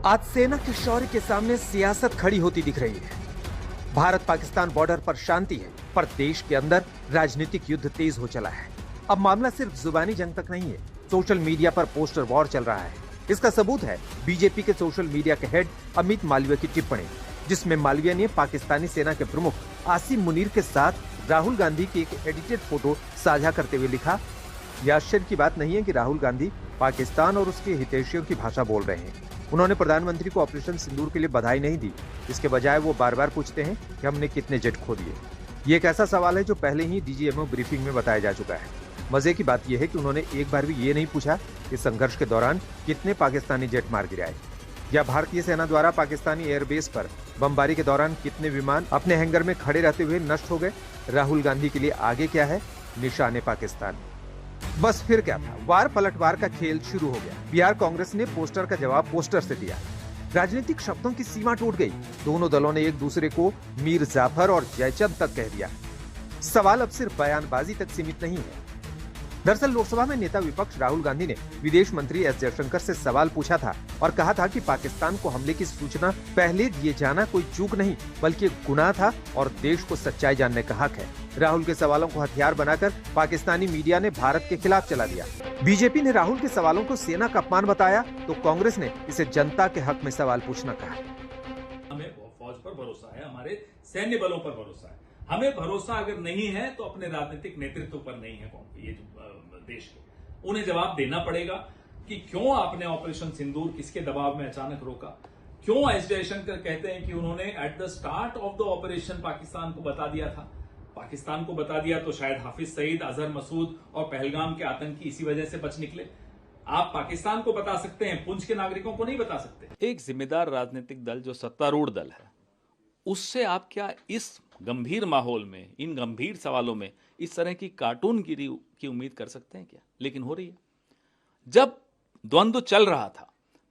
आज सेना के शौर्य के सामने सियासत खड़ी होती दिख रही है। भारत पाकिस्तान बॉर्डर पर शांति है, पर देश के अंदर राजनीतिक युद्ध तेज हो चला है। अब मामला सिर्फ जुबानी जंग तक नहीं है, सोशल मीडिया पर पोस्टर वॉर चल रहा है। इसका सबूत है बीजेपी के सोशल मीडिया के हेड अमित मालवीय की टिप्पणी, जिसमें मालवीय ने पाकिस्तानी सेना के प्रमुख आसिम मुनीर के साथ राहुल गांधी की एक एडिटेड फोटो साझा करते हुए लिखा, यह आश्चर्य की बात नहीं है कि राहुल गांधी पाकिस्तान और उसके हितैषियों की भाषा बोल रहे हैं। उन्होंने प्रधानमंत्री को ऑपरेशन सिंदूर के लिए बधाई नहीं दी, इसके बजाय वो बार बार पूछते हैं कि हमने कितने जेट खो दिए। ये एक ऐसा सवाल है जो पहले ही डीजीएमओ ब्रीफिंग में बताया जा चुका है। मजे की बात यह है कि उन्होंने एक बार भी ये नहीं पूछा कि संघर्ष के दौरान कितने पाकिस्तानी जेट मार गिराए, या भारतीय सेना द्वारा पाकिस्तानी एयरबेस पर बमबारी के दौरान कितने विमान अपने हैंगर में खड़े रहते हुए नष्ट हो गए। राहुल गांधी के लिए आगे क्या है? निशाने पाकिस्तान। बस फिर क्या था, वार पलटवार का खेल शुरू हो गया। बिहार कांग्रेस ने पोस्टर का जवाब पोस्टर से दिया। राजनीतिक शब्दों की सीमा टूट गई। दोनों दलों ने एक दूसरे को मीर जाफर और जयचंद तक कह दिया। सवाल अब सिर्फ बयानबाजी तक सीमित नहीं है। दरअसल लोकसभा में नेता विपक्ष राहुल गांधी ने विदेश मंत्री एस जयशंकर से सवाल पूछा था और कहा था कि पाकिस्तान को हमले की सूचना पहले दिए जाना कोई चूक नहीं बल्कि एक गुनाह था और देश को सच्चाई जानने का हक है। राहुल के सवालों को हथियार बनाकर पाकिस्तानी मीडिया ने भारत के खिलाफ चला दिया। बीजेपी ने राहुल के सवालों को सेना का अपमान बताया तो कांग्रेस ने इसे जनता के हक में सवाल पूछना कहा। हमें फौज पर भरोसा है, हमारे सैन्य बलों पर भरोसा है। हमें भरोसा अगर नहीं है तो अपने राजनीतिक नेतृत्व पर नहीं है। ये जो देश के, उन्हें जवाब देना पड़ेगा कि क्यों आपने ऑपरेशन सिंदूर किसके दबाव में अचानक रोका। क्यों एस जयशंकर कहते हैं कि उन्होंने at the start of the operation Pakistan को बता दिया था। पाकिस्तान को बता दिया तो शायद हाफिज सईद, अजहर मसूद और पहलगाम के आतंकी इसी वजह से बच निकले। आप पाकिस्तान को बता सकते हैं, पुंछ के नागरिकों को नहीं बता सकते। एक जिम्मेदार राजनीतिक दल जो सत्तारूढ़ दल है, उससे आप क्या इस गंभीर माहौल में, इन गंभीर सवालों में इस तरह की कार्टूनगिरी की उम्मीद कर सकते हैं क्या? लेकिन हो रही है। जब द्वंद्व चल रहा था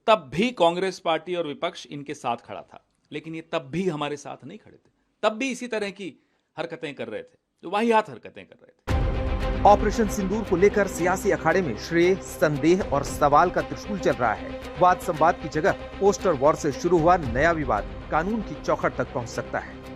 तब भी कांग्रेस पार्टी और विपक्ष इनके साथ खड़ा था, लेकिन ये तब भी हमारे साथ नहीं खड़े थे। तब भी इसी तरह की हरकतें कर रहे थे, जो वाहियात हरकतें कर रहे थे। ऑपरेशन सिंदूर को लेकर सियासी अखाड़े में श्रेय, संदेह और सवाल का त्रिशूल चल रहा है। वाद संवाद की जगह पोस्टर वॉर से शुरू हुआ नया विवाद कानून की चौखट तक पहुंच सकता है।